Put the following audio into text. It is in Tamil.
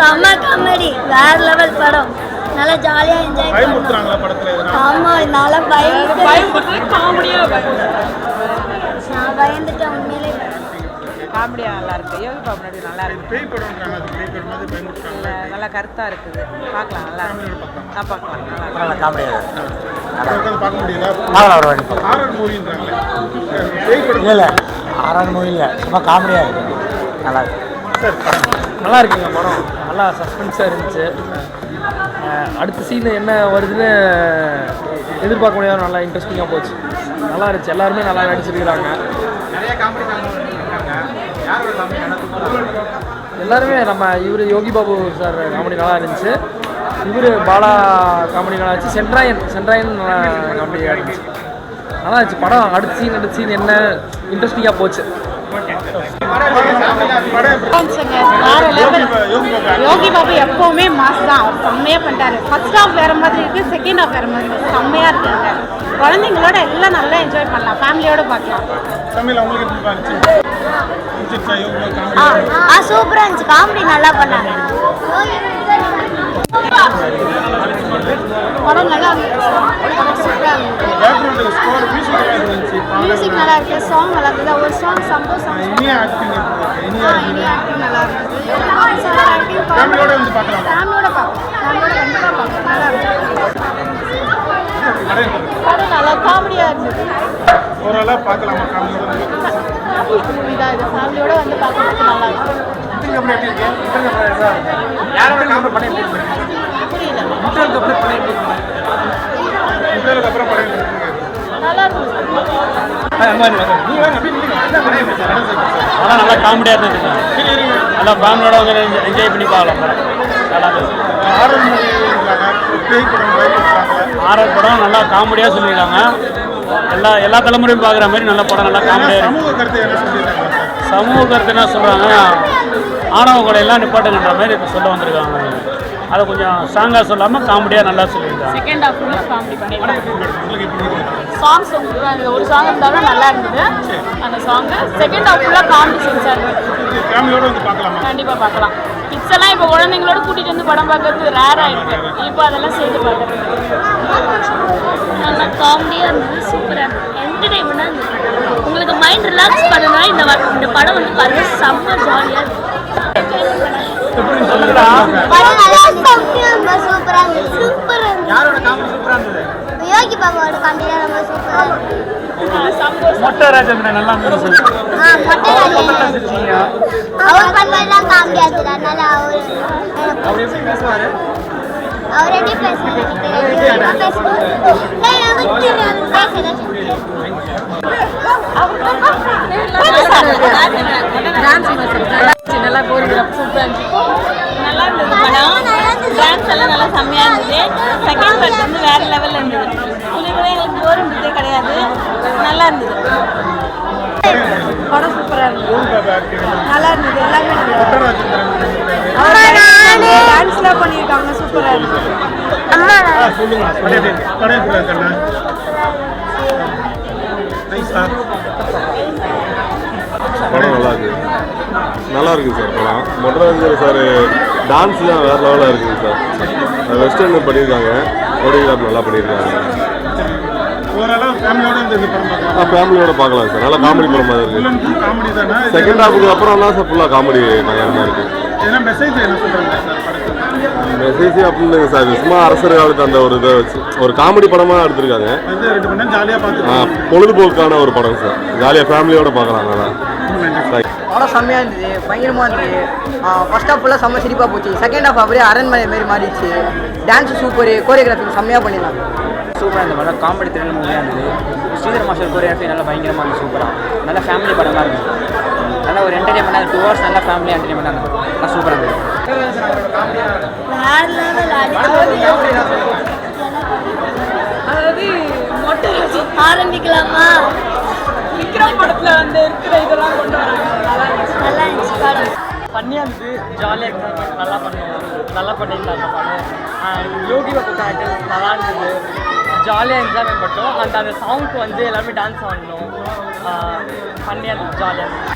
செம்ம காமெடி, வேற லெவல் படம். நல்லா ஜாலியா என்ஜாய் பயமுறுத்துறாங்களா படத்துல? ஆமா, நல்லா பயமுறுத்து காமெடியா நான் பயந்துட்டேன் உண்மையிலே. காமெடியா நல்லா இருக்கு. யோகி பாபு நடி நல்லா இருக்கு. பேய் படம்ன்றாங்க, அது பேய் படம் மாதிரி பயமுறுத்துறாங்க. நல்லா கருத்தா இருக்குது, பார்க்கலாம். நல்லா நான் பார்க்கலாம். நல்லா காமெடியா இருக்கு. உட்கார்ந்து பார்க்க முடியல. ஹாரர் மூவின்றாங்க. பேய் படம் இல்ல ஹாரர் மூவி இல்ல, சும்மா காமெடியா இருக்கு. நல்லா இருக்கு சார். நல்லா இருக்குங்க படம். நல்லா சஸ்பென்ஸாக இருந்துச்சு. அடுத்த சீன் என்ன வருதுன்னு எதிர்பார்க்க முடியாத நல்லா இன்ட்ரெஸ்டிங்காக போச்சு. நல்லா இருந்துச்சு. எல்லாருமே நல்லா நடிச்சிருக்கிறாங்க. எல்லாருமே நம்ம இவர் யோகி பாபு சார் காமெடி நல்லா இருந்துச்சு. இவர் பாலா காமெடி நல்லா இருந்துச்சு. சென்ட்ராயன் நல்லா காமெடியாக இருந்துச்சு. நல்லா இருந்துச்சு படம். அடுத்த சீன் என்ன இன்ட்ரெஸ்டிங்காக போச்சு. யோகி பாபு எப்பவுமே மாஸ் தான். அவர் செம்மையா பண்ணிட்டாரு. ஃபர்ஸ்ட் ஹாஃப் வேற மாதிரி இருக்கு, செகண்ட் ஹாஃப் வேற மாதிரி இருக்கு. செம்மையா இருக்காங்க. குழந்தைங்களோட எல்லாம் நல்லா என்ஜாய் பண்ணலாம், ஃபேமிலியோட பார்க்கலாம். சூப்பரா இருந்துச்சு. காமெடி நல்லா பண்ணாங்க. படம் நல்லா இருந்துச்சு. மியூசிக் நல்லா இருக்கு, சாங் நல்லா இருக்குது. ஒரு சாங் சந்தோஷம் நல்லா இருந்துச்சு. ஃபேமிலியோட பார்க்கலாம். ஃபேமிலியோட கண்டிப்பாக பார்க்கலாம். நல்லா இருக்கு. படம் நல்லா காமெடியாக இருந்துச்சு. ஓரளவு பார்க்கலாமா? மூவி தான் இது. ஃபேமிலியோட வந்து பார்க்கறதுக்கு நல்லா இருக்கும். நல்லா இருக்கும். ஆனால் நல்லா காமெடியாக இருந்துச்சு. நல்லா ஃபேமிலியோட வந்து என்ஜாய் பண்ணி பார்க்கலாம் படம். நல்லா இருந்துச்சு. ஆரர் படம் நல்லா காமெடியாக சொல்லியிருக்காங்க. எல்லா தலைமுறையும் பார்க்குற மாதிரி நல்ல படம். நல்லா காமெடியாக சமூக கருத்து என்ன சொல்கிறாங்க, ஆணவ கொலையெல்லாம் நிப்பாட்டுங்கன்ற மாதிரி இப்போ சொல்ல வந்திருக்காங்க. அதை கொஞ்சம் ஸ்ட்ராங்காக சொல்லாமல் காமெடியாக நல்லா சொல்லியிருக்காங்க. செகண்ட் ஹாஃப் காமெடி பண்ணியிருக்காங்க. சாங்ஸ் ஒரு சாங் இருந்தாலும் நல்லா இருந்தது அந்த சாங்கு. செகண்ட் ஹாஃப் ஃபுல்லாக காமெடி சென்ஸாக இருக்குது. கண்டிப்பாக பார்க்கலாம். கிட்ஸ் எல்லாம் இப்போ குழந்தைங்களோட கூட்டிகிட்டு வந்து படம் பார்க்கறது ரேர் ஆகிருக்கு. இப்போ அதெல்லாம் சேர்த்து பார்க்குறது நல்லா காமெடியாக இருந்தது. சூப்பராக இருந்தது. என்டர்டைன்மெண்ட்டாக இருந்தது. உங்களுக்கு மைண்ட் ரிலாக்ஸ் பண்ணணும்னா இந்த படம் வந்து பாருங்க. செம்ம ஜாலியாக இருக்கும். யோகி பாபாவோட காமெடி ரொம்ப சூப்பரா இருந்துச்சு. மொட்டை ராஜேந்திரன் நல்லா இருந்துச்சு. அவர் பண்ணலாம் காமெடியா இருந்துச்சு. அதனால அவர் எப்படி பேசுவாரு? அவர் எப்படி பேசுவாரு? நல்லா கோரியோகிராஃப் சூப்பராக இருந்துச்சு. நல்லா இருந்தது படம். டான்ஸ் எல்லாம் நல்லா செம்மையாக இருந்தது. செகண்ட் பார்ட் வந்து வேற லெவலில் இருந்தது. இதுவே எங்களுக்கு போர் இருந்ததே கிடையாது. நல்லா இருந்தது படம். சூப்பராக இருந்தது. நல்லா இருந்தது. எல்லாமே டான்ஸ்லாம் பண்ணியிருக்காங்க. சூப்பராக இருந்தது. படம் நல்லா இருக்கு சார். படம் மொட்டராஜன் சார் டான்ஸ்லாம் வேறு லெவலாக இருக்குங்க சார். வெஸ்டர்ன் பண்ணியிருக்காங்க, கோரியோகிராஃப் நல்லா பண்ணியிருக்காங்க. ஃபேமிலியோட பார்க்கலாம் சார். நல்லா காமெடி படம் மாதிரி இருக்குது. செகண்ட் ஹாஃபுக்கு அப்புறம் தான் சார் ஃபுல்லாக காமெடி பயங்கரமாக இருக்குது. மெசேஜ் அப்படின்னு சார் சும்மா அரசர் காலத்து அந்த ஒரு இதை வச்சு ஒரு காமெடி படமாக எடுத்திருக்காங்க. பொழுதுபோக்கான ஒரு படம் சார். ஜாலியாக ஃபேமிலியோட பார்க்கலாம். நல்லா படம் செம்மையாக இருந்தது. பயங்கரமாக இருந்தது. ஃபர்ஸ்ட் ஹாஃப் ஃபுல்லாக செம்ம சிரிப்பாக போச்சு. செகண்ட் ஹாஃப் அப்படியே அரண்மனை மாரி மாறிடுச்சு. டான்ஸு சூப்பர், கோரியோகிராஃபி செம்மையாக பண்ணிடலாம். சூப்பராக இருந்த படம். காமெடி த்ரில்லர் மூவியாக இருந்தது. ஸ்ரீதர் மாஸ்டர் கோரியோகிராஃபி நல்லா பயங்கரமாக இருந்தது. சூப்பராக நல்லா ஃபேமிலி படமாக இருந்தது. நல்லா ஒரு என்டர்டைன்மெண்ட்டாக 2 hours நல்லா ஃபேமிலி என்டர்டைன்மெண்ட்டாக இருந்தது. நல்லா சூப்பராக இருந்தது. அதாவது மொட்டை ஆரம்பிக்கலாமா? விக்ரம் படத்துல வந்து இருக்கிற இதெல்லாம் கொண்டு வராங்க. நல்லா இருந்துச்சு படம். பண்ணியாக இருந்தது. ஜாலியாக இருந்தது. நல்லா பண்ணுவோம். நல்லா பண்ணியிருந்தாங்க படம். யோகி பாபு கேரக்டர் நல்லா இருந்தது. ஜாலியாக என்ஜாய்மெண்ட் பண்ணோம். அந்த சாங்க்கு வந்து எல்லாருமே டான்ஸ் ஆடணும். பண்ணியாக இருந்தது. ஜாலியாக இருந்தது.